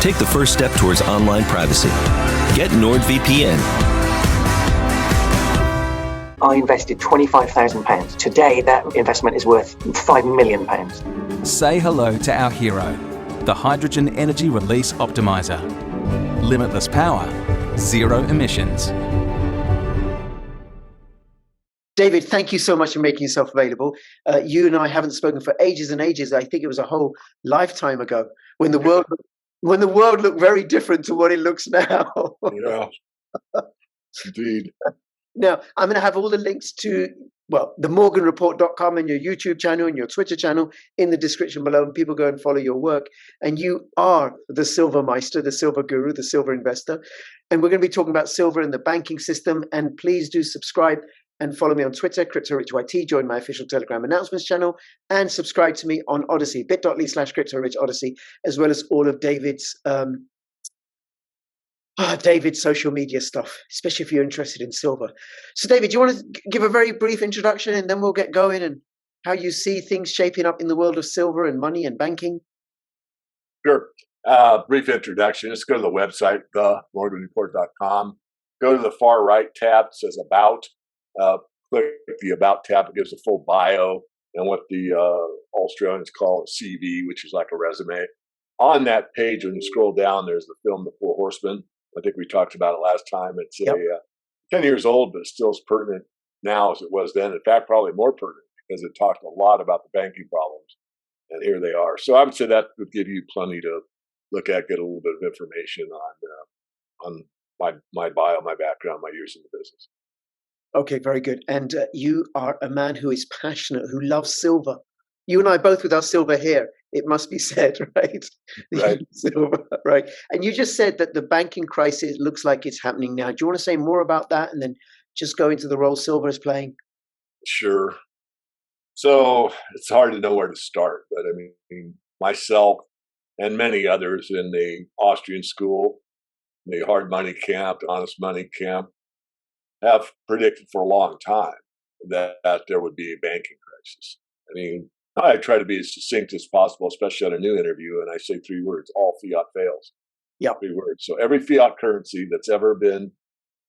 Take the first step towards online privacy. Get NordVPN. I invested £25,000. Today, that investment is worth £5 million. Say hello to our hero, the Hydrogen Energy Release Optimizer. Limitless power, zero emissions. David, thank you so much for making yourself available. You and I haven't spoken for ages and ages. I think it was a whole lifetime ago when the world looked very different to what it looks now. Yeah, indeed. Now, I'm going to have all the links to, themorganreport.com and your YouTube channel and your Twitter channel in the description below, and people go and follow your work. And you are the silver meister, the silver guru, the silver investor. And we're going to be talking about silver and the banking system. And please do subscribe and follow me on Twitter, CryptoRichYT, join my official Telegram announcements channel, and subscribe to me on Odyssey, bit.ly/CryptoRichOdyssey, as well as all of David's social media stuff, especially if you're interested in silver. So David, do you want to give a very brief introduction and then we'll get going, and how you see things shaping up in the world of silver and money and banking? Sure. Brief introduction. Just go to the website, themorganreport.com. Go to the far right tab, it says About. Click the About tab. It gives a full bio and what the Australians call a CV, which is like a resume. On that page, when you scroll down, there's the film The Four Horsemen. I think we talked about it last time. It's 10 years old, but it's still as pertinent now as it was then. In fact, probably more pertinent because it talked a lot about the banking problems. And here they are. So I would say that would give you plenty to look at, get a little bit of information on my bio, my background, my years in the business. Okay, very good. And you are a man who is passionate, who loves silver. You and I both with our silver hair, it must be said, right? Right. Silver, right. And you just said that the banking crisis looks like it's happening now. Do you want to say more about that and then just go into the role silver is playing? Sure. So it's hard to know where to start, but I mean, myself and many others in the Austrian school, the hard money camp, the honest money camp, have predicted for a long time that there would be a banking crisis. I mean, I try to be as succinct as possible, especially on a new interview, and I say 3 words: all fiat fails. Yeah. 3 words. So every fiat currency that's ever been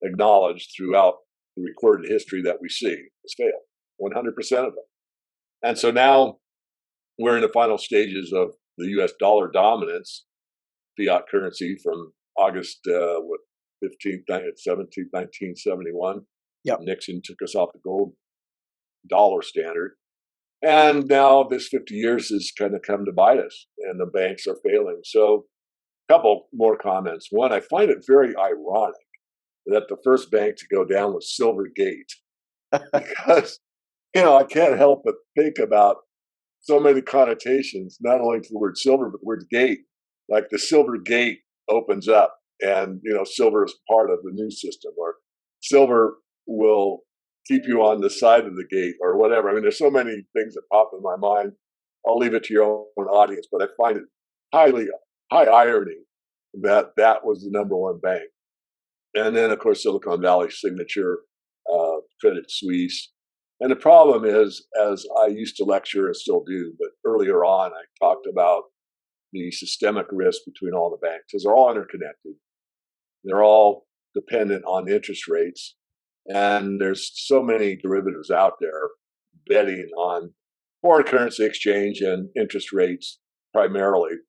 acknowledged throughout the recorded history that we see has failed, 100% of them. And so now we're in the final stages of the U.S. dollar dominance, fiat currency from August 15th, 17th, 1971. Yep. Nixon took us off the gold dollar standard. And now this 50 years has kind of come to bite us, and the banks are failing. So a couple more comments. One, I find it very ironic that the first bank to go down was Silvergate, because, I can't help but think about so many connotations, not only to the word silver, but the word gate. Like the silver gate opens up, and, silver is part of the new system, or silver will keep you on the side of the gate or whatever. I mean, there's so many things that pop in my mind. I'll leave it to your own audience, but I find it high irony that that was the number one bank. And then, of course, Silicon Valley Signature, Credit Suisse. And the problem is, as I used to lecture and still do, but earlier on, I talked about the systemic risk between all the banks, because they're all interconnected. They're all dependent on interest rates. And there's so many derivatives out there betting on foreign currency exchange and interest rates primarily.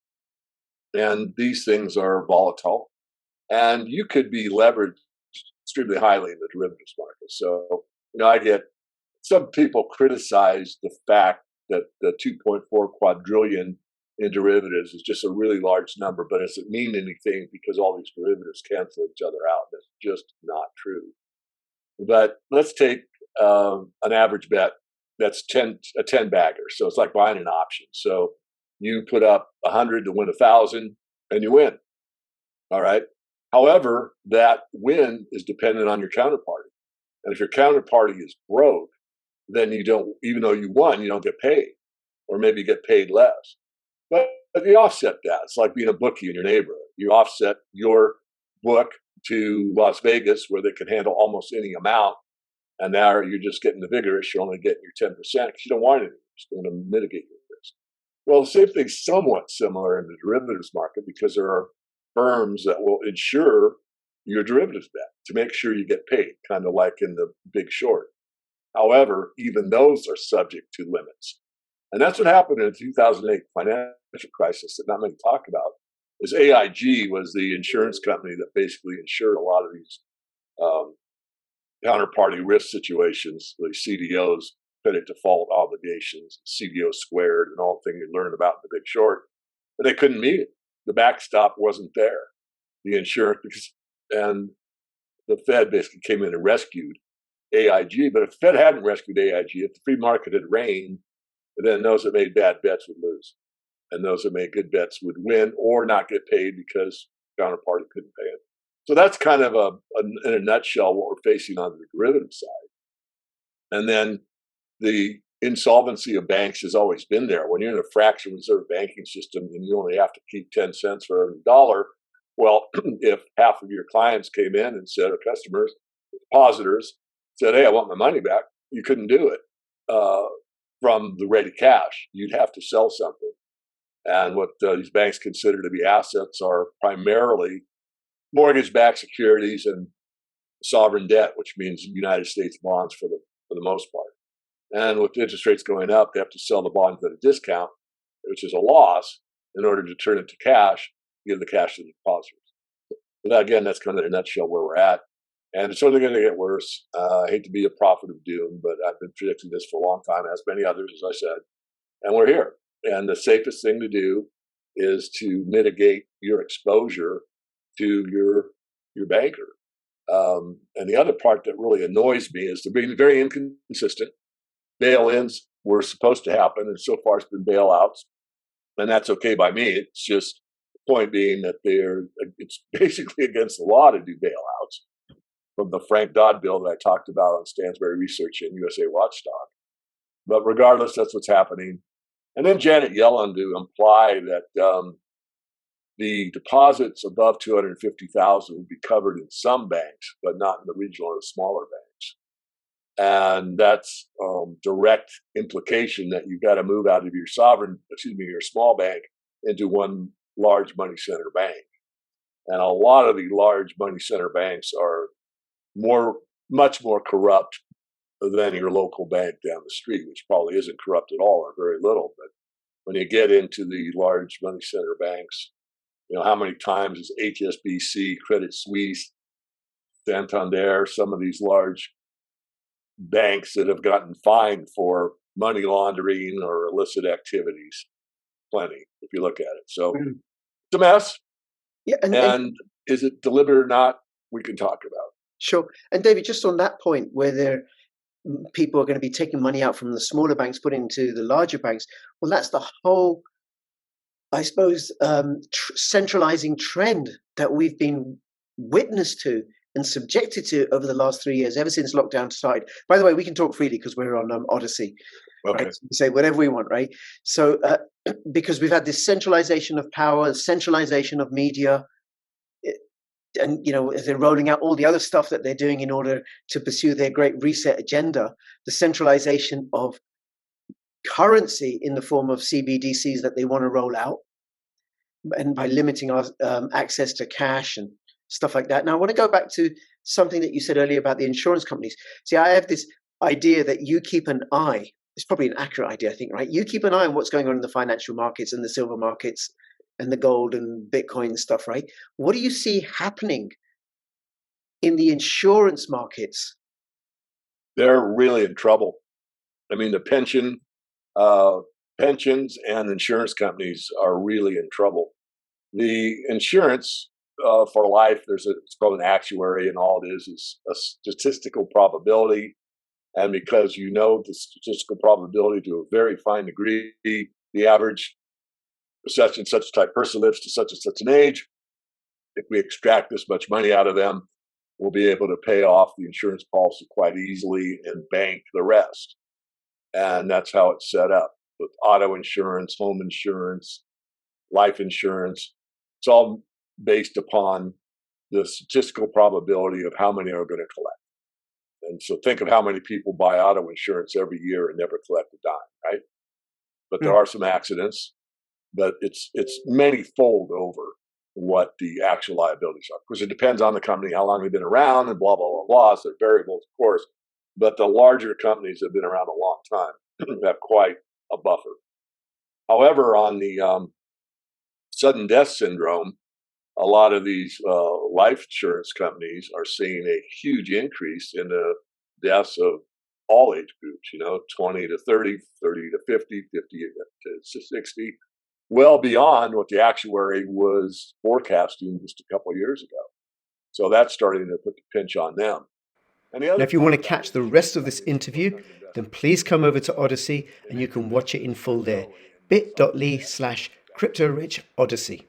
And these things are volatile. And you could be leveraged extremely highly in the derivatives market. So, I get some people criticize the fact that the 2.4 quadrillion in derivatives is just a really large number, but it doesn't mean anything because all these derivatives cancel each other out. That's just not true. But let's take an average bet that's a 10 bagger. So it's like buying an option. So you put up 100 to win 1,000 and you win. All right. However, that win is dependent on your counterparty. And if your counterparty is broke, then you don't, even though you won, you don't get paid, or maybe you get paid less. But you offset that. It's like being a bookie in your neighborhood. You offset your book to Las Vegas, where they can handle almost any amount. And now you're just getting the vigorous. You're only getting your 10% because you don't want it. You're just going to mitigate your risk. Well, the same thing's somewhat similar in the derivatives market, because there are firms that will insure your derivatives bet to make sure you get paid, kind of like in the Big Short. However, even those are subject to limits. And that's what happened in the 2008 financial crisis that not many talk about. Is AIG was the insurance company that basically insured a lot of these counterparty risk situations, the CDOs, credit default obligations, CDO squared, and all the things you learned about in the Big Short. But they couldn't meet it. The backstop wasn't there. The insurance, and the Fed basically came in and rescued AIG. But if the Fed hadn't rescued AIG, if the free market had reigned, then those that made bad bets would lose. And those that made good bets would win or not get paid because counterparty couldn't pay it. So that's kind of in a nutshell what we're facing on the derivative side. And then the insolvency of banks has always been there. When you're in a fractional reserve banking system and you only have to keep 10 cents for every dollar, well, if half of your clients came in and said, or customers, depositors said, hey, I want my money back, you couldn't do it from the ready cash. You'd have to sell something. And what these banks consider to be assets are primarily mortgage-backed securities and sovereign debt, which means United States bonds for the most part. And with interest rates going up, they have to sell the bonds at a discount, which is a loss, in order to turn it to cash, give the cash to the depositors. But again, that's kind of in a nutshell where we're at. And it's only going to get worse. I hate to be a prophet of doom, but I've been predicting this for a long time, as many others, as I said. And we're here. And the safest thing to do is to mitigate your exposure to your banker. And the other part that really annoys me is they're being very inconsistent. Bail-ins were supposed to happen, and so far it's been bailouts. And that's okay by me. It's just the point being that it's basically against the law to do bailouts from the Frank Dodd bill that I talked about on Stansberry Research and USA Watchdog. But regardless, that's what's happening. And then Janet Yellen to imply that the deposits above $250,000 will be covered in some banks, but not in the regional or the smaller banks. And that's direct implication that you've got to move out of your your small bank into one large money center bank. And a lot of the large money center banks are much more corrupt than your local bank down the street, which probably isn't corrupt at all or very little. But when you get into the large money center banks, you know, how many times is HSBC, Credit Suisse, Santander, some of these large banks that have gotten fined for money laundering or illicit activities? Plenty, if you look at it. So it's a mess. Yeah, and is it deliberate or not? We can talk about. Sure. And David, just on that point, where people are going to be taking money out from the smaller banks, putting into the larger banks, well, that's the whole, I suppose, centralizing trend that we've been witness to and subjected to over the last 3 years, ever since lockdown started. By the way, we can talk freely because we're on Odyssey. Okay. Right? So we say whatever we want, right? So because we've had this centralization of power, centralization of media, and they're rolling out all the other stuff that they're doing in order to pursue their great reset agenda, the centralization of currency in the form of CBDCs that they want to roll out, and by limiting our access to cash and stuff like that. Now, I want to go back to something that you said earlier about the insurance companies. See, I have this idea that you keep an eye. It's probably an accurate idea, I think, right? You keep an eye on what's going on in the financial markets and the silver markets and the gold and Bitcoin stuff, right? What do you see happening in the insurance markets? They're really in trouble. I mean, the pensions and insurance companies are really in trouble. The insurance for life, it's called an actuary, and all it is a statistical probability. And because the statistical probability to a very fine degree, the average such and such type person lives to such and such an age. If we extract this much money out of them, we'll be able to pay off the insurance policy quite easily and bank the rest. And that's how it's set up with auto insurance, home insurance, life insurance. It's all based upon the statistical probability of how many are going to collect. And so think of how many people buy auto insurance every year and never collect a dime, right? But there are some accidents, but it's many-fold over. what the actual liabilities are. Of course, it depends on the company, how long they've been around, and blah, blah, blah, blah. So they're variables, of course. But the larger companies that have been around a long time have quite a buffer. However, on the sudden death syndrome, a lot of these life insurance companies are seeing a huge increase in the deaths of all age groups, 20 to 30, 30 to 50, 50 to 60, well beyond what the actuary was forecasting just a couple of years ago. So that's starting to put the pinch on them. Now, if you want to catch the rest of this interview, then please come over to Odyssey and you can watch it in full there. bit.ly/CryptoRichOdyssey.